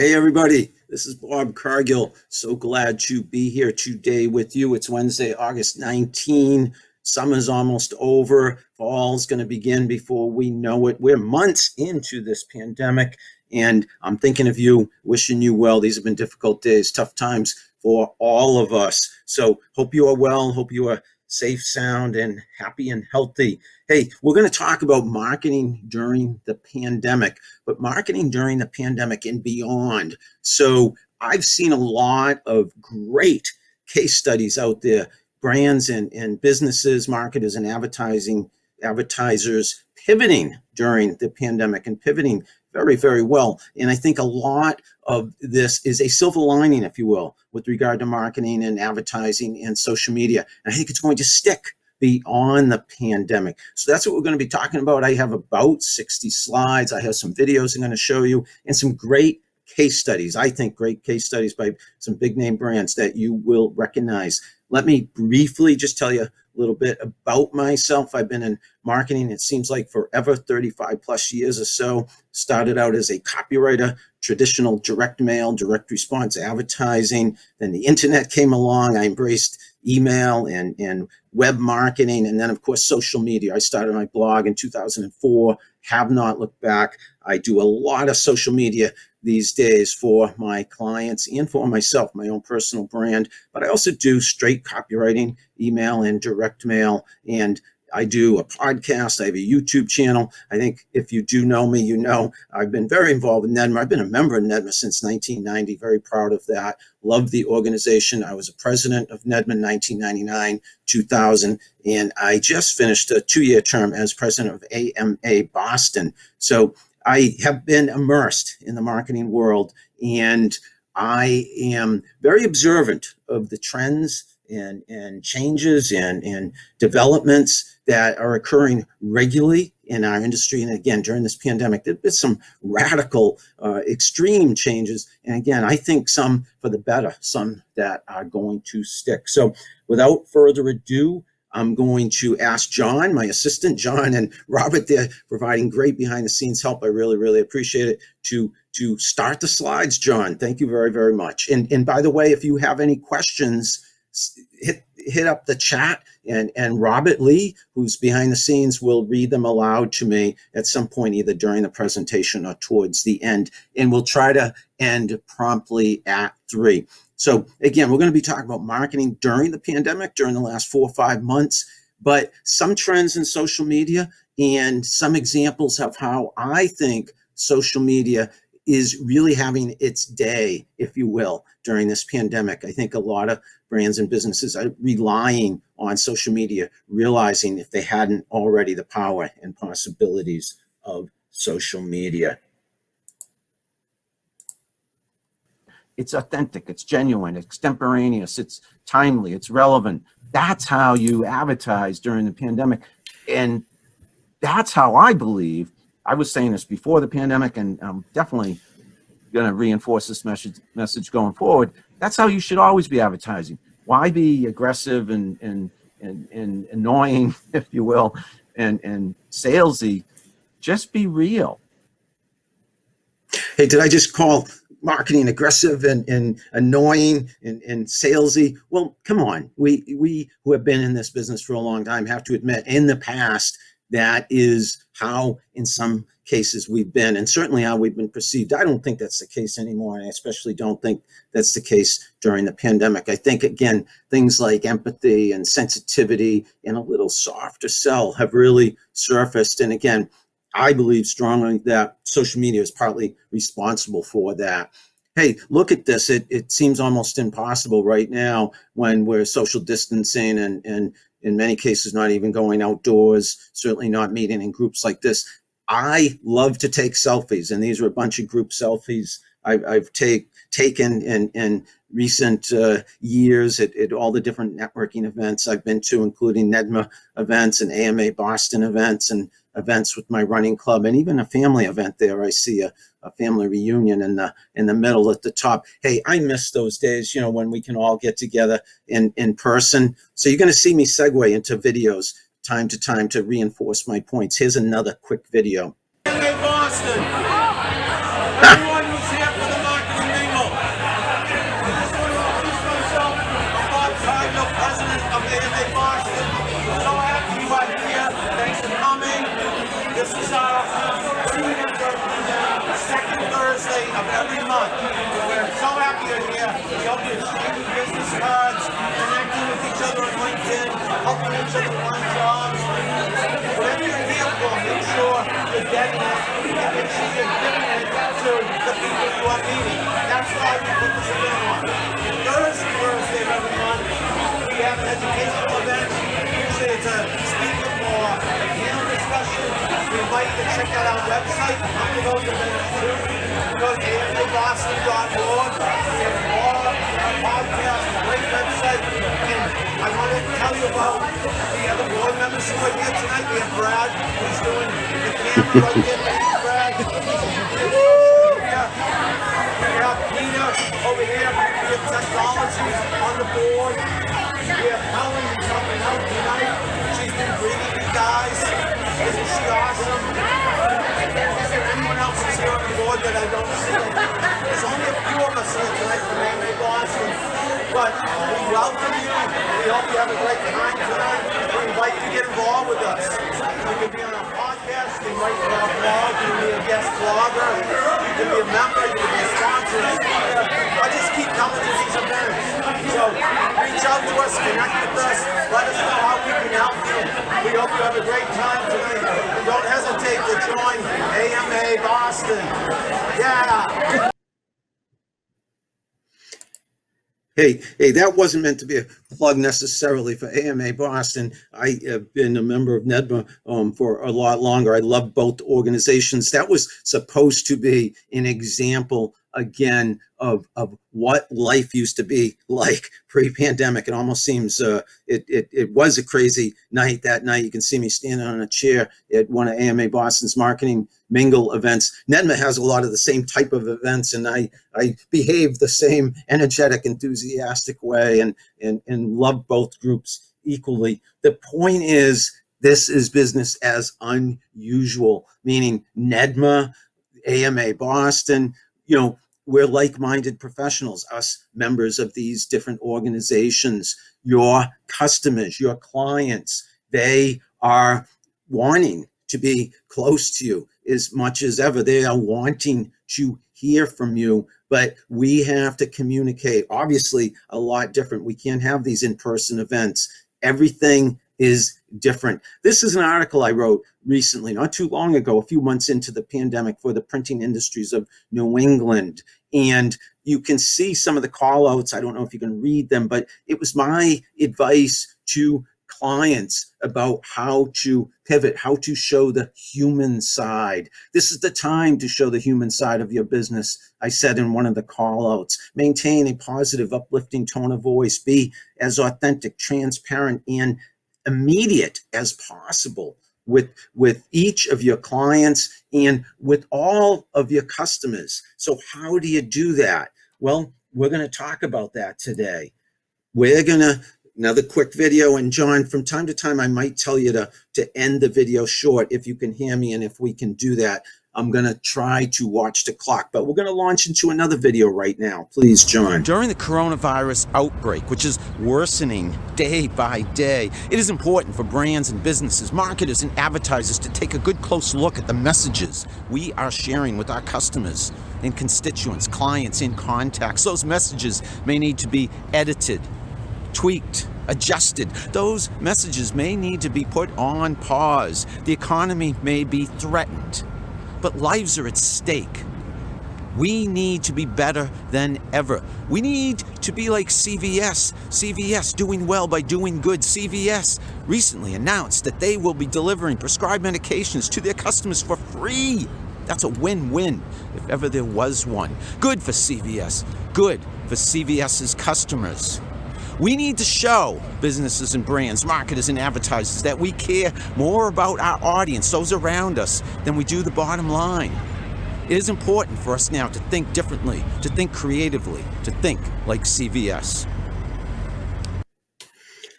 Hey everybody, this is Bob Cargill. So glad to be here today with you. It's Wednesday, August 19. Summer's almost over. Fall's going to begin before we know it. We're months into this pandemic, and I'm thinking of you, wishing you well. These have been difficult days, tough times for all of us. So hope you are well, hope you are safe, sound, and happy and healthy. Hey, we're going to talk about marketing during the pandemic, but marketing during the pandemic and beyond. So I've seen a lot of great case studies out there, brands and businesses, marketers and advertisers pivoting during the pandemic and pivoting very, very well. And I think a lot of this is a silver lining, if you will, with regard to marketing and advertising and social media. And I think it's going to stick beyond the pandemic. So that's what we're going to be talking about. I have about 60 slides. I have some videos I'm going to show you and some great case studies. I think great case studies by some big name brands that you will recognize. Let me briefly just tell you a little bit about myself. I've been in marketing, it seems like forever, 35 plus years or so. Started out as a copywriter, traditional direct mail, direct response advertising. Then the internet came along. I embraced email and web marketing. And then, of course, social media. I started my blog in 2004, have not looked back. I do a lot of social media these days for my clients and for myself, my own personal brand. But I also do straight copywriting, email and direct mail. And I do a podcast. I have a YouTube channel. I think if you do know me, you know I've been very involved with NEDMA. I've been a member of NEDMA since 1990. Very proud of that. Love the organization. I was a president of NEDMA in 1999, 2000, and I just finished a 2-year term as president of AMA Boston. So I have been immersed in the marketing world, and I am very observant of the trends and changes and developments that are occurring regularly in our industry. And again, during this pandemic, there's been some radical, extreme changes. And again, I think some for the better, some that are going to stick. So without further ado, I'm going to ask John, my assistant, John and Robert, they're providing great behind the scenes help. I really, really appreciate it, to start the slides. John, thank you very, very much. And by the way, if you have any questions, hit up the chat, and Robert Lee, who's behind the scenes, will read them aloud to me at some point, either during the presentation or towards the end. And we'll try to end promptly at 3. So again, we're going to be talking about marketing during the pandemic, during the last 4 or 5 months, but some trends in social media and some examples of how I think social media is really having its day, if you will, during this pandemic. I think a lot of brands and businesses are relying on social media, realizing if they hadn't already the power and possibilities of social media. It's authentic, it's genuine, it's extemporaneous, it's timely, it's relevant. That's how you advertise during the pandemic. And that's how I believe, I was saying this before the pandemic, and I'm definitely going to reinforce this message going forward. That's how you should always be advertising. Why be aggressive and annoying, if you will, and salesy? Just be real. Hey, did I just call marketing aggressive and annoying and salesy? Well, come on. We who have been in this business for a long time have to admit, in the past, that is how, in some cases, we've been, and certainly how we've been perceived. I don't think that's the case anymore, and I especially don't think that's the case during the pandemic. I think, again, things like empathy and sensitivity and a little softer sell have really surfaced. And again, I believe strongly that social media is partly responsible for that. Hey, look at this. It seems almost impossible right now when we're social distancing and in many cases not even going outdoors, certainly not meeting in groups like this. I love to take selfies, and these are a bunch of group selfies I've taken in recent years at all the different networking events I've been to, including NEDMA events and AMA Boston events and events with my running club, and even a family event there. I see a family reunion in the middle at the top. Hey, I miss those days, when we can all get together in person. So you're going to see me segue into videos time to time to reinforce my points. Here's another quick video. Boston. Everyone was here for the marketing cards, connecting with each other on LinkedIn, helping each other find jobs. Whatever you're here for, make sure you're getting it, and make sure you're giving it to the people you are meeting. That's why we put this event on. Thursday of every month, we have an educational event. Usually it's a speaking or a panel discussion. We invite you to check out our website after those events too. Go to amaboston.org. We have a blog, a podcast, a great website. And I want to tell you about the other board members who are here tonight. We have Brad, who's doing the camera right there. Thank you, Brad. We have Peter over here. We have technology on the board. We have Helen who's helping out tonight. She's been greeting you guys. Isn't she awesome? Is there anyone else who's here on the board that I don't see? There's only a few of us here tonight from NEDMA Boston. But we welcome you. We hope you have a great time tonight. We invite you to get involved with us. You can be on our podcast. You might be on our blog. You can be a guest blogger. You can be a member. You can be a sponsor. I just keep coming to these events. So reach out to us, connect with us, let us know how we can help you. We hope you have a great time tonight. And don't hesitate to join AMA Boston. Yeah. Hey, that wasn't meant to be a plug necessarily for AMA Boston. I have been a member of NEDMA for a lot longer. I love both organizations. That was supposed to be an example, again, of what life used to be like pre-pandemic. It almost seems it was a crazy night that night. You can see me standing on a chair at one of AMA Boston's marketing mingle events. NEDMA has a lot of the same type of events, and I behave the same energetic, enthusiastic way, and love both groups equally. The point is, this is business as unusual, meaning NEDMA, AMA Boston, we're like-minded professionals, us members of these different organizations. Your customers, your clients, they are wanting to be close to you as much as ever. They are wanting to hear from you, but we have to communicate, obviously, a lot different. We can't have these in-person events. Everything is different. This is an article I wrote recently, not too long ago, a few months into the pandemic, for the Printing Industries of New England. And you can see some of the call outs. I don't know if you can read them, but it was my advice to clients about how to pivot, how to show the human side. This is the time to show the human side of your business. I said in one of the call outs, maintain a positive, uplifting tone of voice, be as authentic, transparent, and immediate as possible with each of your clients and with all of your customers. So how do you do that? Well, we're going to talk about that today. We're going to, another quick video, and John, from time to time, I might tell you to end the video short if you can hear me, and if we can do that, I'm going to try to watch the clock, but we're going to launch into another video right now. Please, John. During the coronavirus outbreak, which is worsening day by day, it is important for brands and businesses, marketers and advertisers to take a good close look at the messages we are sharing with our customers and constituents, clients, and contacts. Those messages may need to be edited, tweaked, adjusted. Those messages may need to be put on pause. The economy may be threatened, but lives are at stake. We need to be better than ever. We need to be like CVS. CVS, doing well by doing good. CVS recently announced that they will be delivering prescribed medications to their customers for free. That's a win-win, if ever there was one. Good for CVS. Good for CVS's customers. We need to show businesses and brands, marketers and advertisers that we care more about our audience, those around us, than we do the bottom line. It is important for us now to think differently, to think creatively, to think like CVS.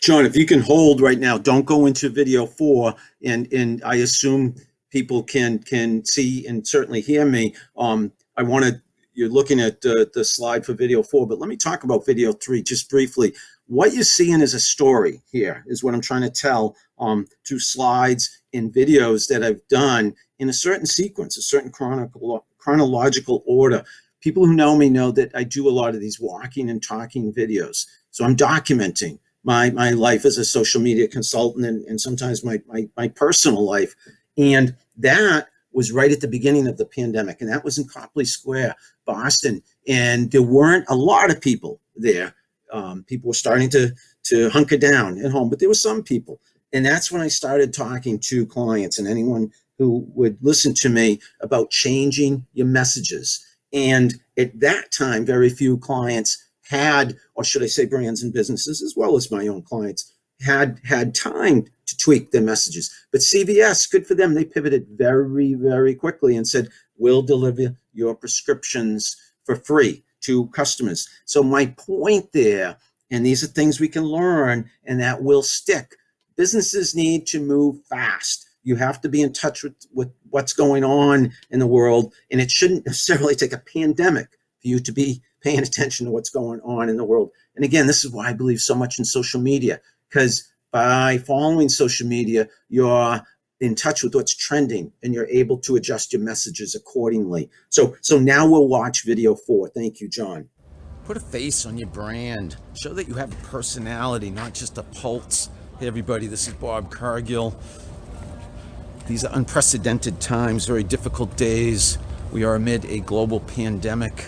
John, if you can hold right now, don't go into video 4, and I assume people can see and certainly hear me. I want to, you're looking at the slide for video 4, but let me talk about video 3 just briefly. What you're seeing is a story here, is what I'm trying to tell through slides and videos that I've done in a certain sequence, a certain chronological order. People who know me know that I do a lot of these walking and talking videos. So I'm documenting my life as a social media consultant and sometimes my personal life. And that was right at the beginning of the pandemic. And that was in Copley Square, Boston. And there weren't a lot of people there. People were starting to hunker down at home, but there were some people. And that's when I started talking to clients and anyone who would listen to me about changing your messages. And at that time, very few clients had, or should I say brands and businesses, as well as my own clients, had time to tweak their messages. But CVS, good for them. They pivoted very, very quickly and said, we'll deliver your prescriptions for free to customers. So my point there, and these are things we can learn and that will stick. Businesses need to move fast. You have to be in touch with what's going on in the world. And it shouldn't necessarily take a pandemic for you to be paying attention to what's going on in the world. And again, this is why I believe so much in social media, because by following social media, you're in touch with what's trending and you're able to adjust your messages accordingly. So now we'll watch video 4. Thank you, John. Put a face on your brand. Show that you have a personality, not just a pulse. Hey everybody, this is Bob Cargill. These are unprecedented times, very difficult days. We are amid a global pandemic,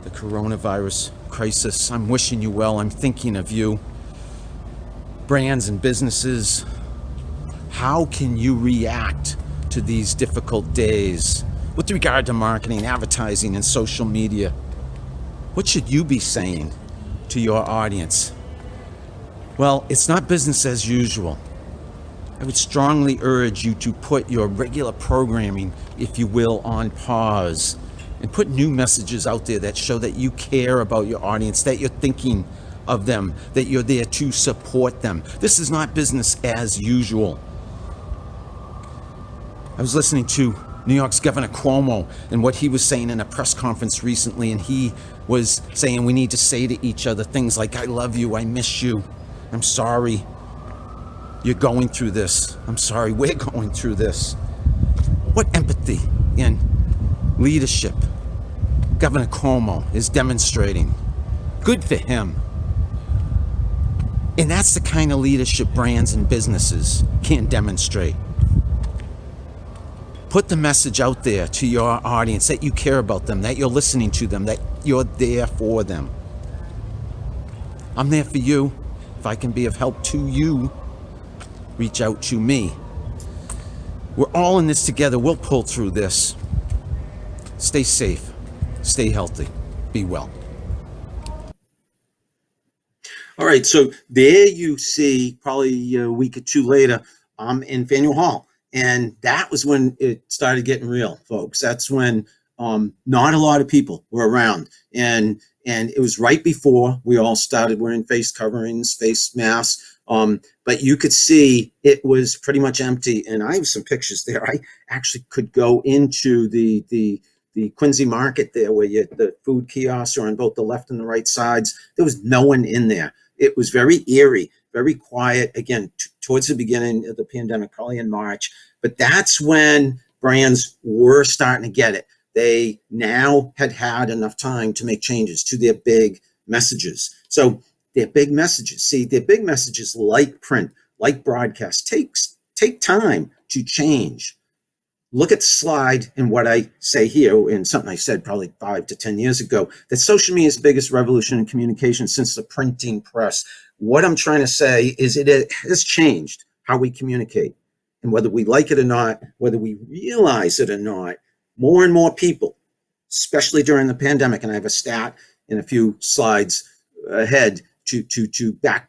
the coronavirus crisis. I'm wishing you well. I'm thinking of you. Brands and businesses, how can you react to these difficult days with regard to marketing, advertising, and social media? What should you be saying to your audience? Well, it's not business as usual. I would strongly urge you to put your regular programming, if you will, on pause and put new messages out there that show that you care about your audience, that you're thinking of them, that you're there to support them. This is not business as usual. I was listening to New York's Governor Cuomo and what he was saying in a press conference recently, and he was saying we need to say to each other things like, I love you, I miss you, I'm sorry you're going through this, I'm sorry we're going through this. What empathy and leadership Governor Cuomo is demonstrating. Good for him. And that's the kind of leadership brands and businesses can demonstrate. Put the message out there to your audience that you care about them, that you're listening to them, that you're there for them. I'm there for you. If I can be of help to you, reach out to me. We're all in this together. We'll pull through this. Stay safe. Stay healthy. Be well. All right, so there you see, probably a week or two later, I'm in Faneuil Hall. And that was when it started getting real, folks. That's when not a lot of people were around. And it was right before we all started wearing face coverings, face masks. But you could see it was pretty much empty. And I have some pictures there. I actually could go into the Quincy Market there where the food kiosks are on both the left and the right sides. There was no one in there. It was very eerie, very quiet, again, towards the beginning of the pandemic, probably in March. But that's when brands were starting to get it. They now had enough time to make changes to their big messages. So their big messages, their big messages like print, like broadcast, take time to change. Look at the slide and what I say here, and something I said probably 5 to 10 years ago, that social media is the biggest revolution in communication since the printing press. What I'm trying to say is it has changed how we communicate. And whether we like it or not, whether we realize it or not, more and more people, especially during the pandemic, and I have a stat in a few slides ahead to back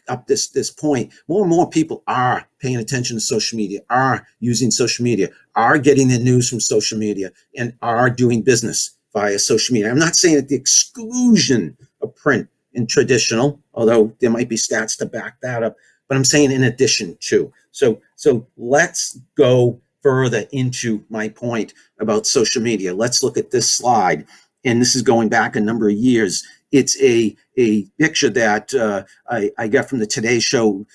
up this point, more and more people are paying attention to social media, are using social media, are getting their news from social media, and are doing business via social media. I'm not saying at the exclusion of print and traditional, although there might be stats to back that up, but I'm saying in addition to. So let's go further into my point about social media. Let's look at this slide, and this is going back a number of years. It's a picture that I got from the Today's Show's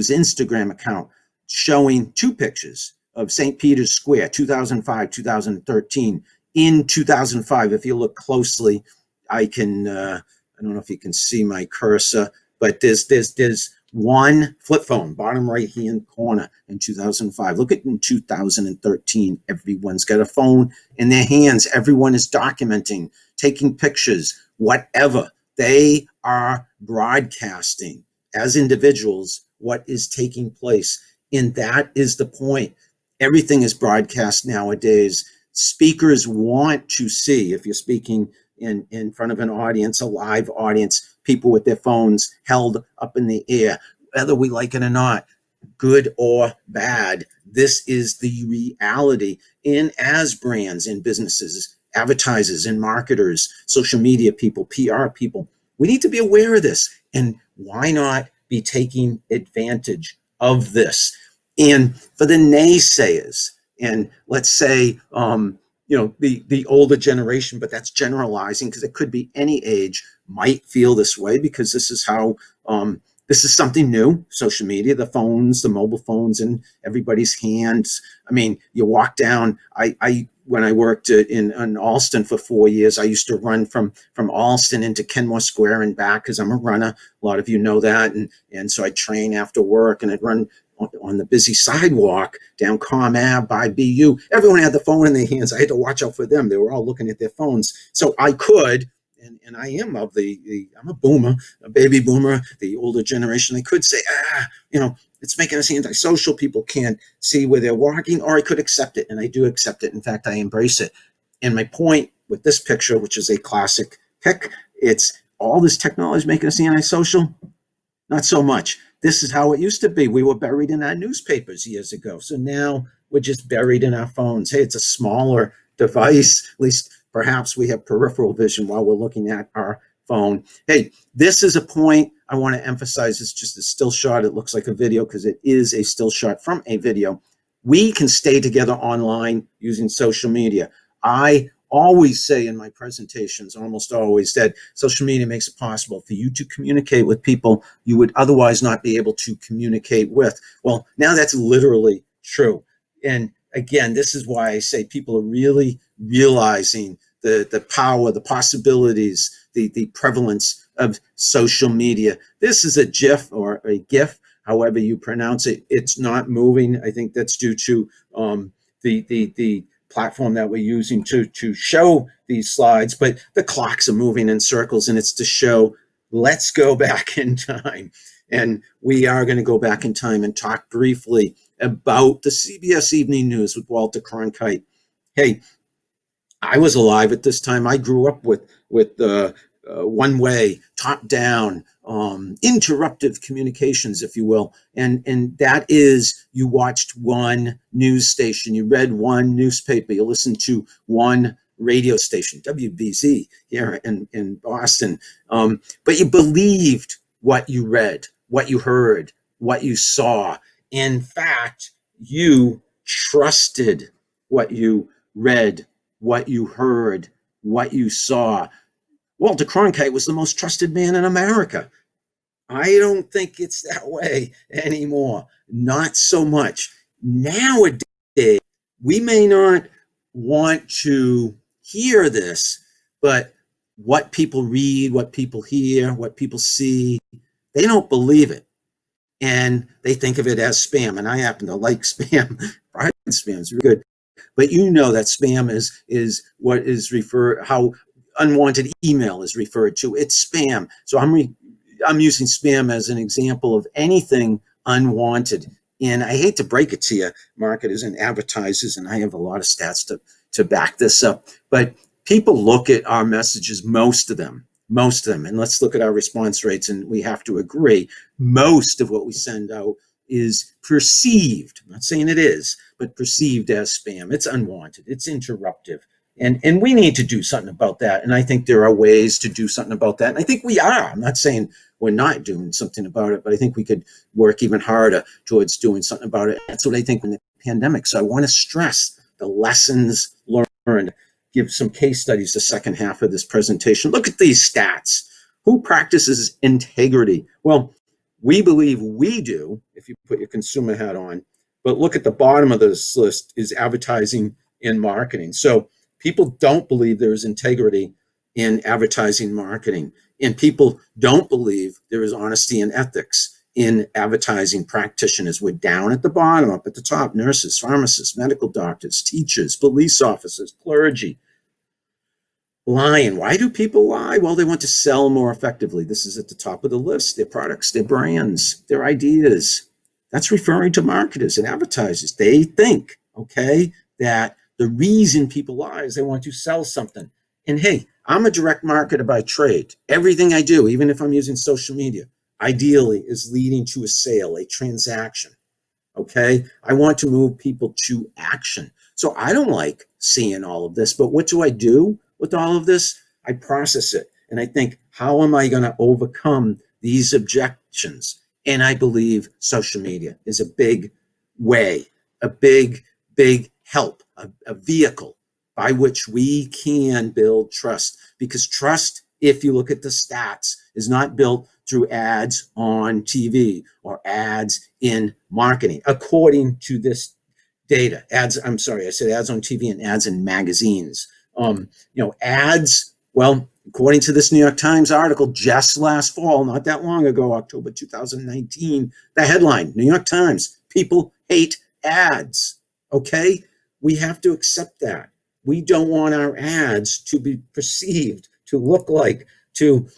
Instagram account, showing two pictures of St. Peter's Square, 2005, 2013. In 2005, if you look closely, I can I don't know if you can see my cursor, but there's one flip phone, bottom right-hand corner in 2005. Look at in 2013, everyone's got a phone in their hands. Everyone is documenting, taking pictures, whatever. They are broadcasting as individuals what is taking place. And that is the point. Everything is broadcast nowadays. Speakers want to see, if you're speaking in front of an audience, a live audience, people with their phones held up in the air, whether we like it or not, good or bad. This is the reality. And as brands and businesses, advertisers and marketers, social media people, PR people, we need to be aware of this. And why not be taking advantage of this? And for the naysayers, and let's say, the older generation, but that's generalizing because it could be any age, might feel this way because this is how, this is something new, social media, the phones, the mobile phones in everybody's hands. I mean, you walk down, when I worked in Alston for 4 years, I used to run from Alston into Kenmore Square and back because I'm a runner. A lot of you know that. And so I'd train after work and I'd run on the busy sidewalk down Comm Ave by BU. Everyone had the phone in their hands. I had to watch out for them. They were all looking at their phones. So I could, and I am of I'm a boomer, a baby boomer, the older generation. I could say, it's making us antisocial. People can't see where they're walking, or I could accept it. And I do accept it. In fact, I embrace it. And my point with this picture, which is a classic pic, it's all this technology making us antisocial. Not so much. This is how it used to be. We were buried in our newspapers years ago. So now we're just buried in our phones. Hey, it's a smaller device. At least perhaps we have peripheral vision while we're looking at our phone. Hey, this is a point I want to emphasize. It's just a still shot. It looks like a video because it is a still shot from a video. We can stay together online using social media. I always say in my presentations, almost always, that social media makes it possible for you to communicate with people you would otherwise not be able to communicate with. Well, now that's literally true. And again, this is why I say people are really realizing the power, the possibilities, the prevalence of social media. This is a GIF or a GIF, however you pronounce it. It's not moving. I think that's due to the platform that we're using to show these slides, but the clocks are moving in circles, and it's to show, let's go back in time. And we are going to go back in time and talk briefly about the CBS Evening News with Walter Cronkite. Hey, I was alive at this time. I grew up with one way, top down, interruptive communications, if you will. And that is, you watched one news station, you read one newspaper, you listened to one radio station, WBZ here in Boston. But you believed what you read, what you heard, what you saw. In fact, you trusted what you read, what you heard, what you saw. Walter Cronkite was the most trusted man in America. I don't think it's that way anymore. Not so much. Nowadays, we may not want to hear this, but what people read, what people hear, what people see, they don't believe it. And they think of it as spam. And I happen to like spam. Private spam is really good. But you know that spam is what is how unwanted email is referred to. It's spam. So I'm using spam as an example of anything unwanted. And I hate to break it to you, marketers and advertisers, and I have a lot of stats to back this up, but people look at our messages, most of them, and let's look at our response rates, and we have to agree, most of what we send out is perceived, I'm not saying it is, but perceived as spam. It's unwanted, it's interruptive. And we need to do something about that. And I think there are ways to do something about that. And I think we are. I'm not saying we're not doing something about it, but I think we could work even harder towards doing something about it. That's what I think in the pandemic. So I want to stress the lessons learned, give some case studies the second half of this presentation. Look at these stats. Who practices integrity? Well, we believe we do, if you put your consumer hat on. But look at the bottom of this list is advertising and marketing. So people don't believe there is integrity in advertising marketing. And people don't believe there is honesty and ethics in advertising practitioners. We're down at the bottom, up at the top: nurses, pharmacists, medical doctors, teachers, police officers, clergy. Lying. Why do people lie? Well, they want to sell more effectively. This is at the top of the list: their products, their brands, their ideas. That's referring to marketers and advertisers. They think, okay, that the reason people lie is they want to sell something. And hey, I'm a direct marketer by trade. Everything I do, even if I'm using social media, ideally is leading to a sale, a transaction. Okay, I want to move people to action. So I don't like seeing all of this, but what do I do with all of this? I process it and I think, how am I going to overcome these objections? And I believe social media is a big way, a big help, a vehicle by which we can build trust. Because trust, if you look at the stats, is not built through ads on TV or ads in marketing, according to this data. Ads, I'm sorry, I said ads on TV and ads in magazines. Ads, well, according to this New York Times article just last fall, not that long ago, October 2019, the headline, New York Times: people hate ads. Okay, we have to accept that. We don't want our ads to be perceived to look like, to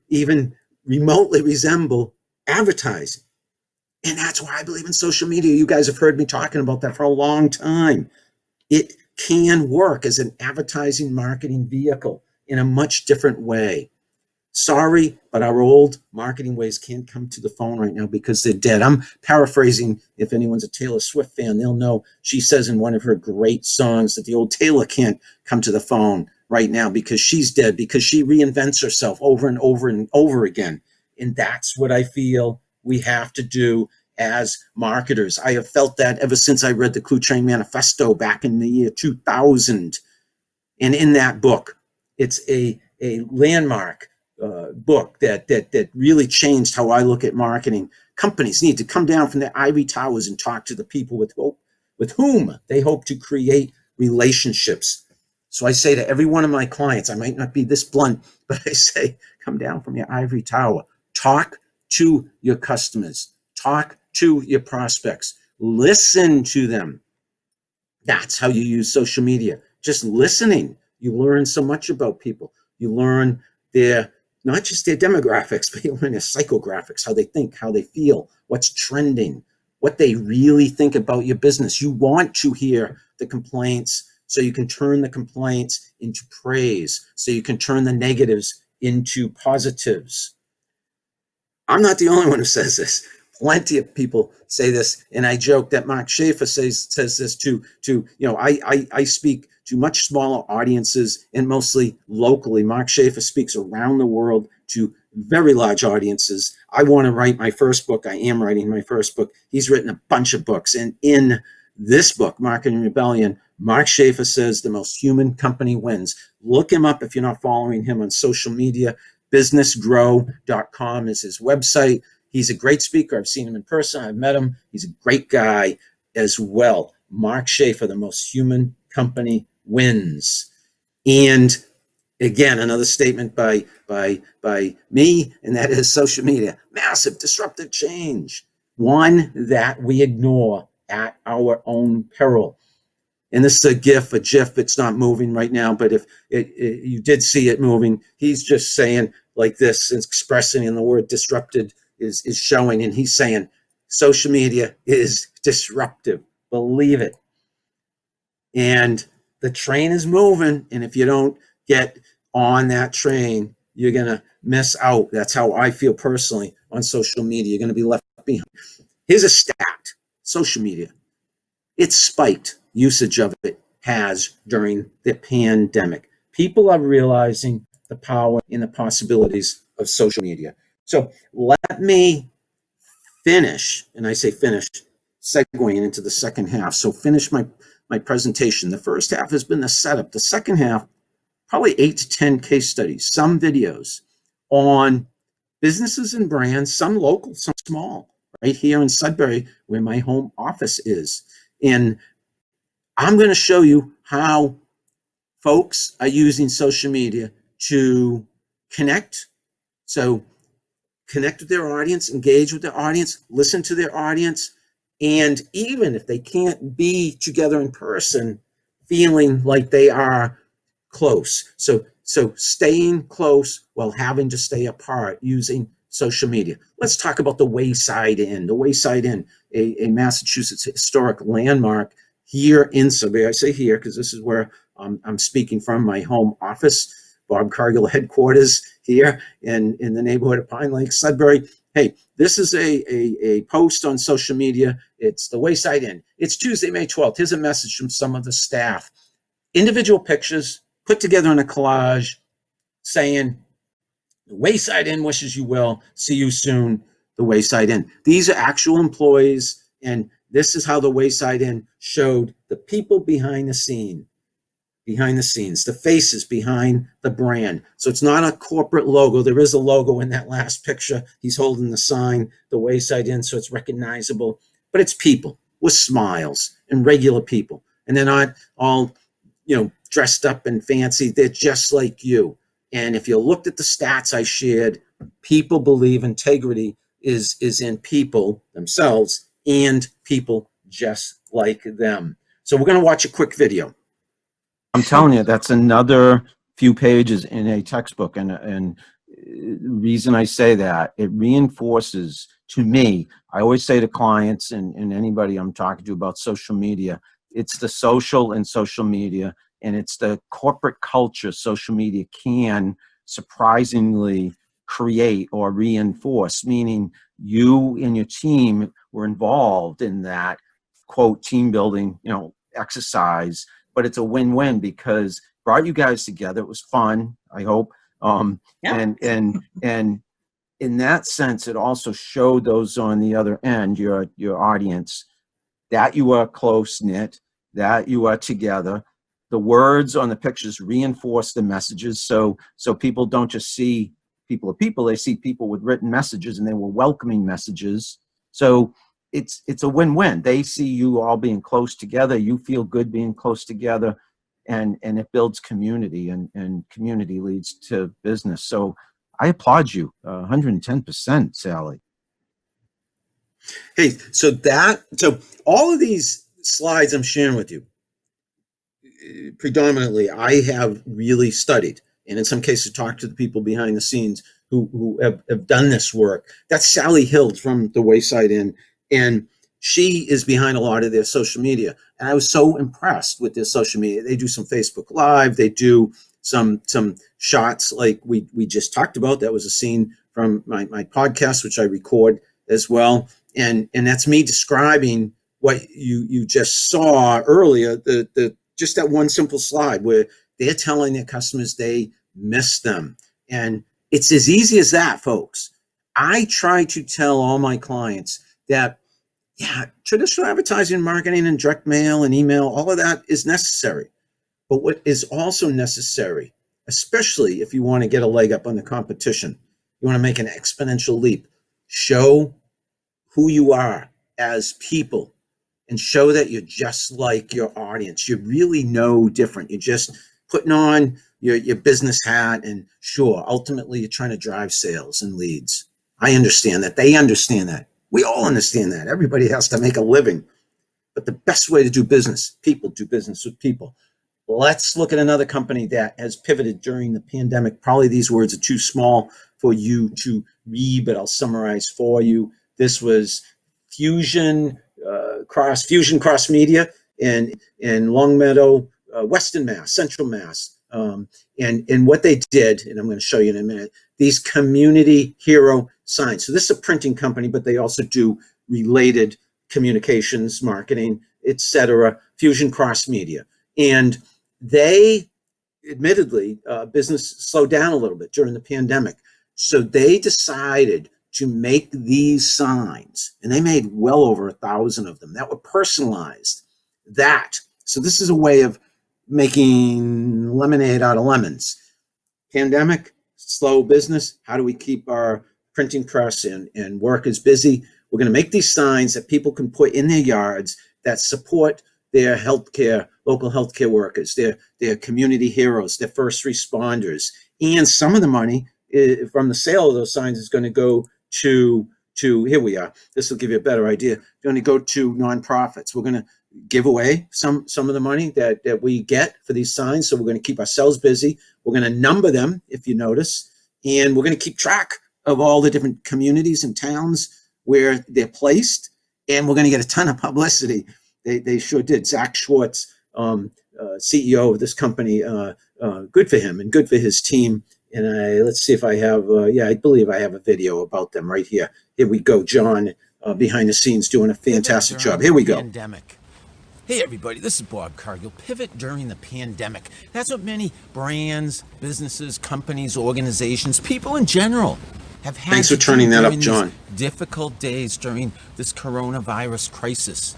even remotely resemble advertising. And that's why I believe in social media. You guys have heard me talking about that for a long time. It can work as an advertising marketing vehicle in a much different way. Sorry, but our old marketing ways can't come to the phone right now because they're dead. I'm paraphrasing. If anyone's a Taylor Swift fan, they'll know she says in one of her great songs that the old Taylor can't come to the phone right now because she's dead, because she reinvents herself over and over and over again. And that's what I feel we have to do as marketers. I have felt that ever since I read the Clue Train Manifesto back in the year 2000. And in that book, it's a landmark book that really changed how I look at marketing. Companies need to come down from their ivory towers and talk to the people with whom they hope to create relationships. So I say to every one of my clients, I might not be this blunt, but I say, come down from your ivory tower. Talk to your customers. Talk to your prospects. Listen to them. That's how you use social media. Just listening. You learn so much about people. You learn not just their demographics, but you learn their psychographics, how they think, how they feel, what's trending, what they really think about your business. You want to hear the complaints so you can turn the complaints into praise, so you can turn the negatives into positives. I'm not the only one who says this. Plenty of people say this, and I joke that Mark Schaefer says this too. I speak to much smaller audiences and mostly locally. Mark Schaefer speaks around the world to very large audiences. I want to write my first book. I am writing my first book. He's written a bunch of books, and in this book, Marketing Rebellion, Mark Schaefer says the most human company wins. Look him up if you're not following him on social media. businessgrow.com is his website. He's a great speaker. I've seen him in person. I've met him. He's a great guy as well. Mark Schaefer, the most human company wins. And again, another statement by me, and that is social media. Massive disruptive change. One that we ignore at our own peril. And this is a GIF. It's not moving right now, but if you did see it moving, he's just saying like this, expressing in the word disrupted is showing, and he's saying social media is disruptive. Believe it. And the train is moving, and if you don't get on that train, you're going to miss out. That's how I feel personally on social media. You're going to be left behind. Here's a stat. Social media, its spiked usage of it has during the pandemic. People are realizing the power and the possibilities of social media. So let me finish, and I say finish, segueing into the second half. So finish my presentation. The first half has been the setup. The second half, probably 8 to 10 case studies, some videos on businesses and brands, some local, some small, right here in Sudbury, where my home office is. And I'm going to show you how folks are using social media to connect. So connect with their audience, engage with their audience, listen to their audience, and even if they can't be together in person, feeling like they are close. So staying close while having to stay apart using social media. Let's talk about the Wayside Inn. The Wayside Inn, a Massachusetts historic landmark here in Sudbury. I say here because this is where I'm speaking from, my home office, Bob Cargill headquarters here in the neighborhood of Pine Lake, Sudbury. Hey, this is a post on social media. It's the Wayside Inn. It's Tuesday, May 12th. Here's a message from some of the staff. Individual pictures put together in a collage saying, the Wayside Inn wishes you well. See you soon, the Wayside Inn. These are actual employees, and this is how the Wayside Inn showed the people behind the scenes, the faces behind the brand. So it's not a corporate logo. There is a logo in that last picture. He's holding the sign, the Wayside Inn, so it's recognizable. But it's people with smiles and regular people. And they're not all, dressed up and fancy. They're just like you. And if you looked at the stats I shared, people believe integrity is in people themselves and people just like them. So we're going to watch a quick video. I'm telling you, that's another few pages in a textbook. And the reason I say that, it reinforces to me, I always say to clients and anybody I'm talking to about social media, it's the social and social media, and it's the corporate culture social media can surprisingly create or reinforce, meaning you and your team were involved in that, quote, team building, exercise. But it's a win-win because brought you guys together. It was fun, I hope. And in that sense, it also showed those on the other end, your audience, that you are close-knit, that you are together. The words on the pictures reinforce the messages. So people don't just see people, they see people with written messages, and they were welcoming messages. So it's a win-win. They see you all being close together. You feel good being close together, and it builds community, and community leads to business. So I applaud you 110%, Sally. Hey, so all of these slides I'm sharing with you, predominantly I have really studied, and in some cases talked to the people behind the scenes who have done this work. That's Sally Hild from the Wayside Inn, and she is behind a lot of their social media. And I was so impressed with their social media. They do some Facebook Live, they do some shots like we just talked about. That was a scene from my podcast, which I record as well. And that's me describing what you just saw earlier, the just that one simple slide where they're telling their customers they miss them. And it's as easy as that, folks. I try to tell all my clients that, traditional advertising, marketing, and direct mail and email, all of that is necessary. But what is also necessary, especially if you want to get a leg up on the competition, you want to make an exponential leap, show who you are as people, and show that you're just like your audience. You're really no different. You're just putting on your business hat, and sure, ultimately you're trying to drive sales and leads. I understand that. They understand that. We all understand that. Everybody has to make a living. But the best way to do business, people do business with people. Let's look at another company that has pivoted during the pandemic. Probably these words are too small for you to read, but I'll summarize for you. This was Fusion Cross Media in Longmeadow, Weston, Mass, Central Mass. And what they did, and I'm going to show you in a minute, these community hero signs. So this is a printing company, but they also do related communications, marketing, etc. Fusion Cross Media. And they, admittedly, business slowed down a little bit during the pandemic. So they decided to make these signs, and they made well over 1,000 of them that were personalized. So this is a way of making lemonade out of lemons. Pandemic, slow business. How do we keep our printing press and workers busy? We're going to make these signs that people can put in their yards that support their healthcare, local healthcare workers, their community heroes, their first responders. And some of the money from the sale of those signs is going to go to here we are. This will give you a better idea. Going to go to nonprofits. We're going to give away some of the money that we get for these signs. So we're going to keep ourselves busy. We're going to number them, if you notice, and we're going to keep track of all the different communities and towns where they're placed. And we're going to get a ton of publicity. They sure did. Zach Schwartz, CEO of this company, good for him and good for his team. And let's see if I have, I believe I have a video about them right here. Here we go, John, behind the scenes doing a fantastic job. Here we go. Pandemic. Hey everybody, this is Bob Cargill. Pivot during the pandemic. That's what many brands, businesses, companies, organizations, people in general have had. Thanks for turning that up, John. Difficult days during this coronavirus crisis.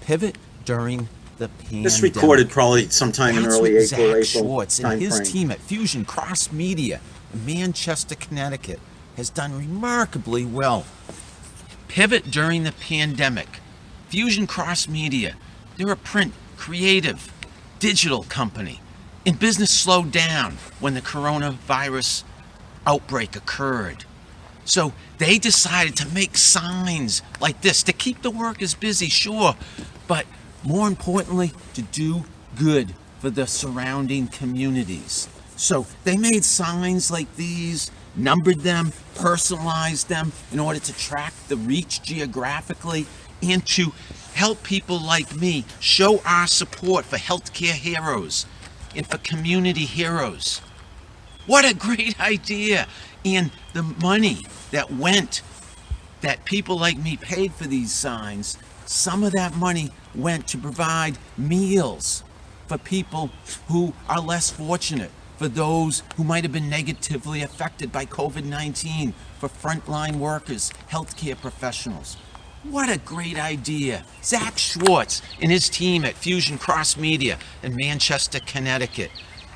Pivot during the pandemic. This recorded probably sometime in early April. Zach Schwartz and his team at Fusion Cross Media in Manchester, Connecticut has done remarkably well. Pivot during the pandemic. Fusion Cross Media, they're a print, creative, digital company. And business slowed down when the coronavirus outbreak occurred. So they decided to make signs like this to keep the workers busy, sure, but more importantly, to do good for the surrounding communities. So they made signs like these, numbered them, personalized them in order to track the reach geographically and to help people like me show our support for healthcare heroes and for community heroes. What a great idea! And the money that people like me paid for these signs, some of that money went to provide meals for people who are less fortunate, for those who might have been negatively affected by COVID-19, for frontline workers, healthcare professionals. What a great idea. Zach Schwartz and his team at Fusion Cross Media in Manchester, Connecticut.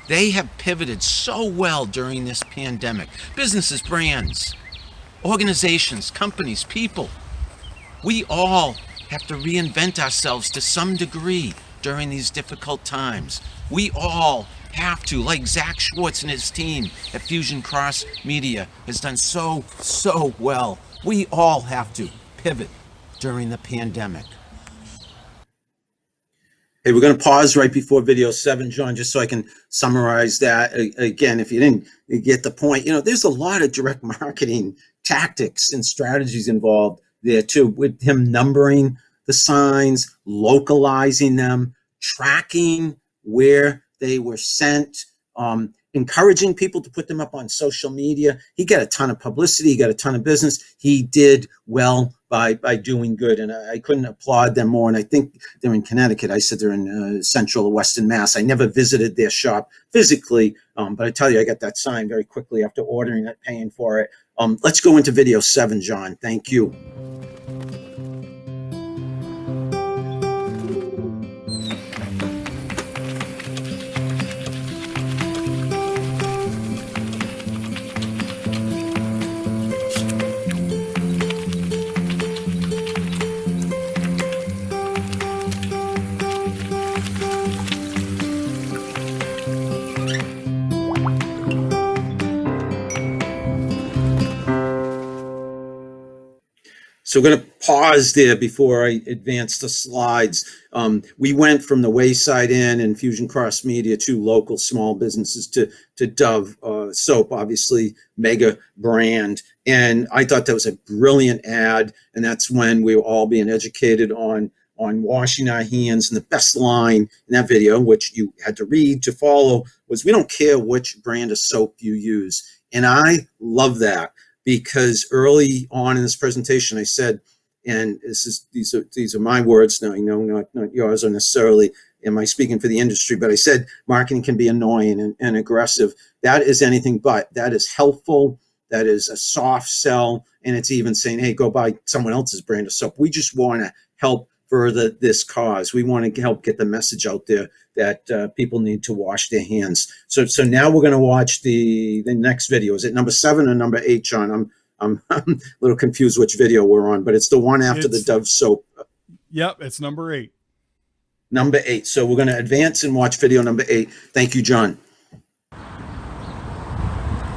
They have pivoted so well during this pandemic. Businesses, brands, organizations, companies, people. We all have to reinvent ourselves to some degree during these difficult times. We all have to, like Zach Schwartz and his team at Fusion Cross Media has done so well. We all have to pivot during the pandemic. Hey, we're going to pause right before video 7, John, just so I can summarize that. Again, if you didn't get the point, there's a lot of direct marketing tactics and strategies involved there too, with him numbering the signs, localizing them, tracking where they were sent, encouraging people to put them up on social media. He got a ton of publicity. He got a ton of business. He did well by doing good, and I couldn't applaud them more. And I think they're in Connecticut. I said they're in central or western Mass. I never visited their shop physically, but I tell you, I got that sign very quickly after ordering it, paying for it. Let's go into video 7, John. Thank you. So we're going to pause there before I advance the slides. We went from the Wayside Inn and Fusion Cross Media, 2 local small businesses, to Dove soap, obviously mega brand. And I thought that was a brilliant ad. And that's when we were all being educated on washing our hands. And the best line in that video, which you had to read to follow, was, "We don't care which brand of soap you use." And I love that, because early on in this presentation, I said, and these are my words now, not yours, or necessarily am I speaking for the industry, but I said marketing can be annoying and aggressive. That is anything but. That is helpful. That is a soft sell, and it's even saying, hey, go buy someone else's brand of soap. We just want to help further this cause. We want to help get the message out there that people need to wash their hands. So now we're going to watch the next video. Is it number 7 or number 8, John? I'm a little confused which video we're on, but it's the one after the Dove soap. Yep, it's number 8. Number 8. So we're going to advance and watch video number 8. Thank you, John.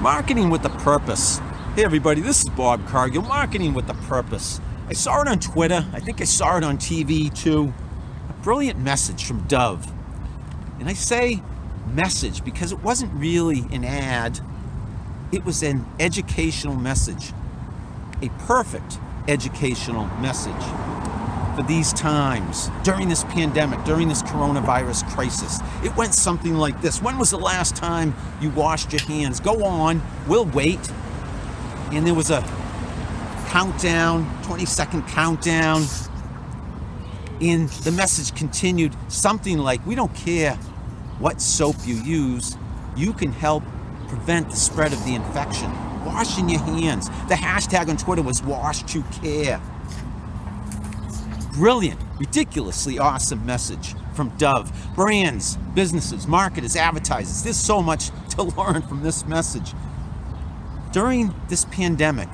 Marketing with a purpose. Hey everybody, this is Bob Cargill, marketing with a purpose. I saw it on Twitter, I think I saw it on TV too. A brilliant message from Dove. And I say message because it wasn't really an ad, it was an educational message. A perfect educational message for these times, during this pandemic, during this coronavirus crisis. It went something like this. When was the last time you washed your hands? Go on, we'll wait. And there was a countdown, 20-second countdown. And the message continued something like, we don't care what soap you use, you can help prevent the spread of the infection. Washing your hands. The hashtag on Twitter was #WashToCare. Brilliant, ridiculously awesome message from Dove. Brands, businesses, marketers, advertisers. There's so much to learn from this message. During this pandemic,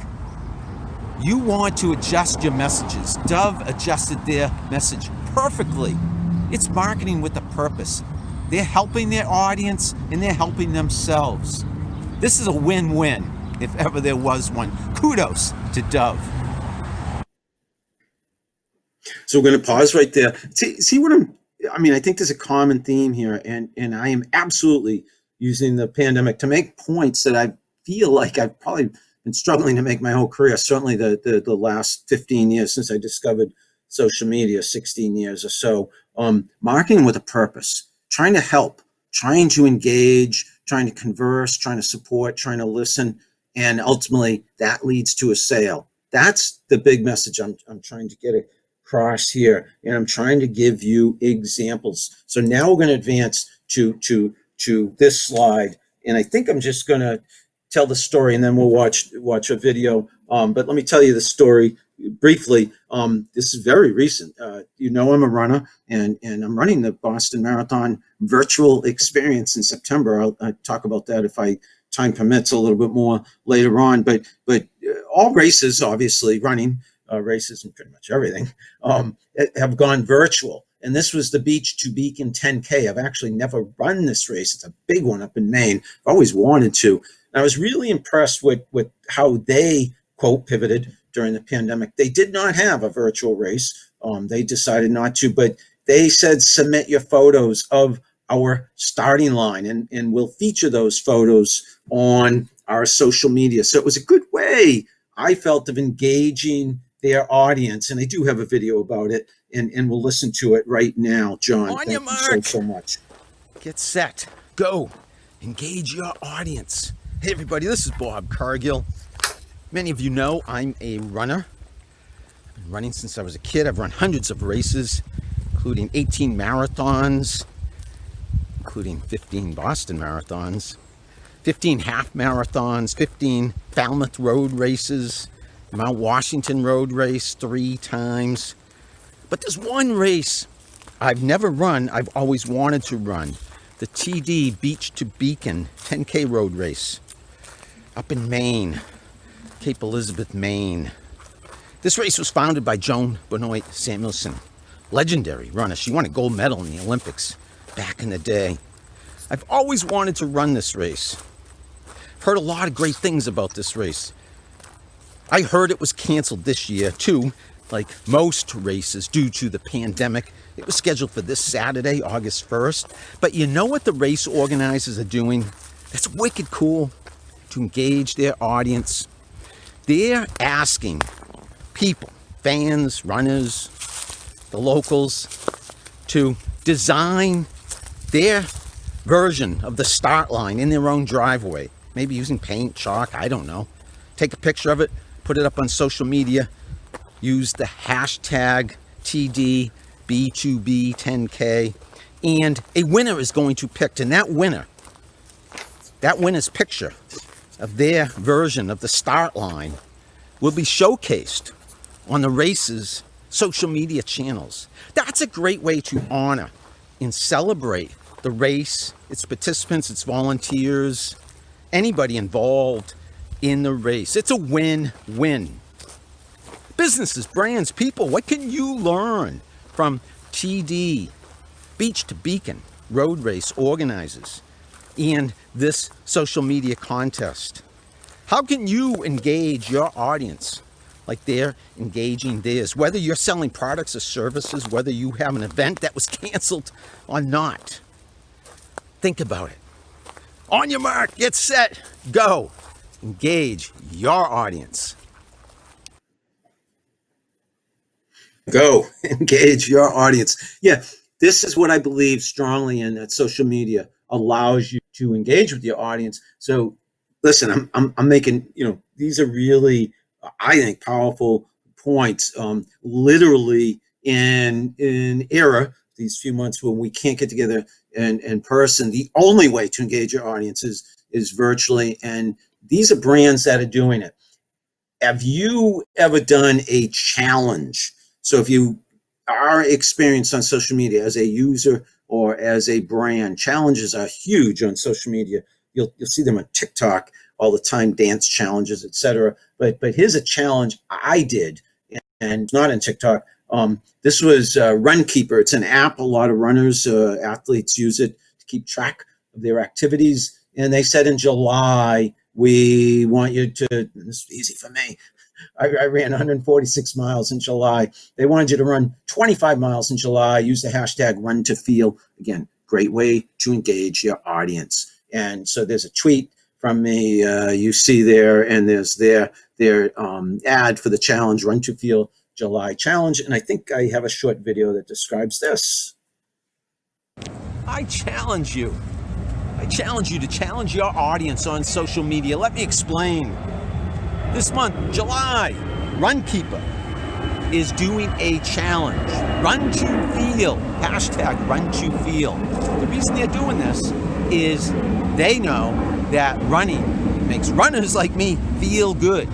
you want to adjust your messages. Dove adjusted their message perfectly. It's marketing with a purpose. They're helping their audience and they're helping themselves. This is a win-win, if ever there was one. Kudos to Dove. So we're going to pause right there. See what I think there's a common theme here, and I am absolutely using the pandemic to make points that I feel like I've probably been struggling to make my whole career, certainly the last 15 years since I discovered social media, 16 years or so. Marketing with a purpose, trying to help, trying to engage, trying to converse, trying to support, trying to listen, and ultimately that leads to a sale. That's the big message I'm trying to get across here, and I'm trying to give you examples. So now we're going to advance to this slide, and I think I'm just going to tell the story, and then we'll watch a video. But let me tell you the story briefly. This is very recent. I'm a runner, and I'm running the Boston Marathon virtual experience in September. I'll talk about that if time permits a little bit more later on. But all races, obviously, running races and pretty much everything, have gone virtual. And this was the Beach to Beacon 10K. I've actually never run this race. It's a big one up in Maine. I've always wanted to. And I was really impressed with how they, quote, pivoted during the pandemic. They did not have a virtual race. They decided not to, but they said, submit your photos of our starting line, and we'll feature those photos on our social media. So it was a good way, I felt, of engaging their audience. And I do have a video about it, and we'll listen to it right now. John, On your thank you so much. Get set, go, engage your audience. Hey everybody, this is Bob Cargill. Many of you know I'm a runner. I've been running since I was a kid. I've run hundreds of races, including 18 marathons, including 15 Boston marathons, 15 half marathons, 15 Falmouth road races, Mount Washington road race 3 times. But there's one race I've never run, I've always wanted to run. The TD Beach to Beacon 10K road race up in Maine, Cape Elizabeth, Maine. This race was founded by Joan Benoit Samuelson, legendary runner. She won a gold medal in the Olympics back in the day. I've always wanted to run this race. I've heard a lot of great things about this race. I heard it was canceled this year too, like most races due to the pandemic. It was scheduled for this Saturday, August 1st. But you know what the race organizers are doing? That's wicked cool, to engage their audience. They're asking people, fans, runners, the locals, to design their version of the start line in their own driveway. Maybe using paint, chalk, I don't know. Take a picture of it, put it up on social media, use the hashtag TDB2B10K, and a winner is going to pick, and that winner's picture of their version of the start line will be showcased on the race's social media channels. That's a great way to honor and celebrate the race, its participants, its volunteers, anybody involved in the race. It's a win-win. Businesses, brands, people, what can you learn from TD, Beach to Beacon, road race organizers? and this social media contest. How can you engage your audience like they're engaging theirs? Whether you're selling products or services, whether you have an event that was canceled or not. Think about it. On your mark, get set, go. Engage your audience. Go engage your audience. Yeah, this is what I believe strongly in, that social media allows you to engage with your audience. So listen, I'm making, these are really, I think, powerful points. Literally in era, these few months when we can't get together in person, the only way to engage your audience is virtually. And these are brands that are doing it. Have you ever done a challenge? So if you are experienced on social media as a user or as a brand, challenges are huge on social media. You'll see them on TikTok all the time, dance challenges, etc. But here's a challenge I did, and not on TikTok. This was Runkeeper. It's an app. A lot of runners, athletes use it to keep track of their activities. And they said in July, we want you to, this is easy for me. I ran 146 miles in July. They wanted you to run 25 miles in July. Use the hashtag run to feel. Again, great way to engage your audience. And so there's a tweet from me you see there, and there's their ad for the challenge, Run to Feel July Challenge. And I think I have a short video that describes this. I challenge you. I challenge you to challenge your audience on social media. Let me explain. This month, July, Runkeeper is doing a challenge. Run to Feel. Hashtag Run to Feel. The reason they're doing this is they know that running makes runners like me feel good.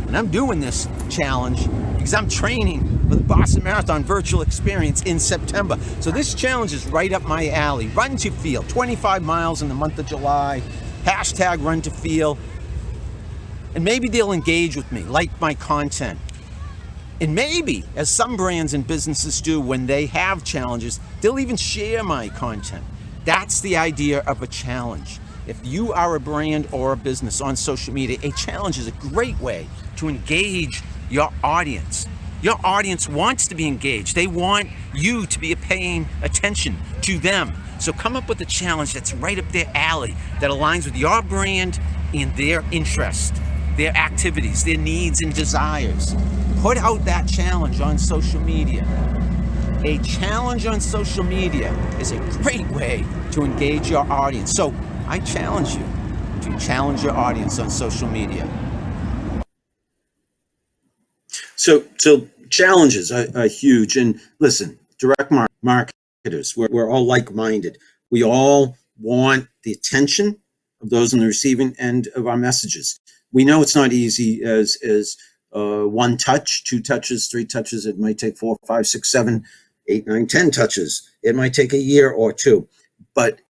And I'm doing this challenge because I'm training for the Boston Marathon virtual experience in September. So this challenge is right up my alley. Run to Feel, 25 miles in the month of July. Hashtag Run to Feel. And maybe they'll engage with me, like my content. And maybe, as some brands and businesses do when they have challenges, they'll even share my content. That's the idea of a challenge. If you are a brand or a business on social media, a challenge is a great way to engage your audience. Your audience wants to be engaged. They want you to be paying attention to them. So come up with a challenge that's right up their alley, that aligns with your brand and their interest, their activities, their needs and desires. Put out that challenge on social media. A challenge on social media is a great way to engage your audience. So I challenge you to challenge your audience on social media. So challenges are huge. And listen, direct marketers, we're all like-minded. We all want the attention of those on the receiving end of our messages. We know it's not easy as one touch, two touches, three touches. It might take 4, 5, 6, 7, 8, 9, 10 touches. It might take a year or two. But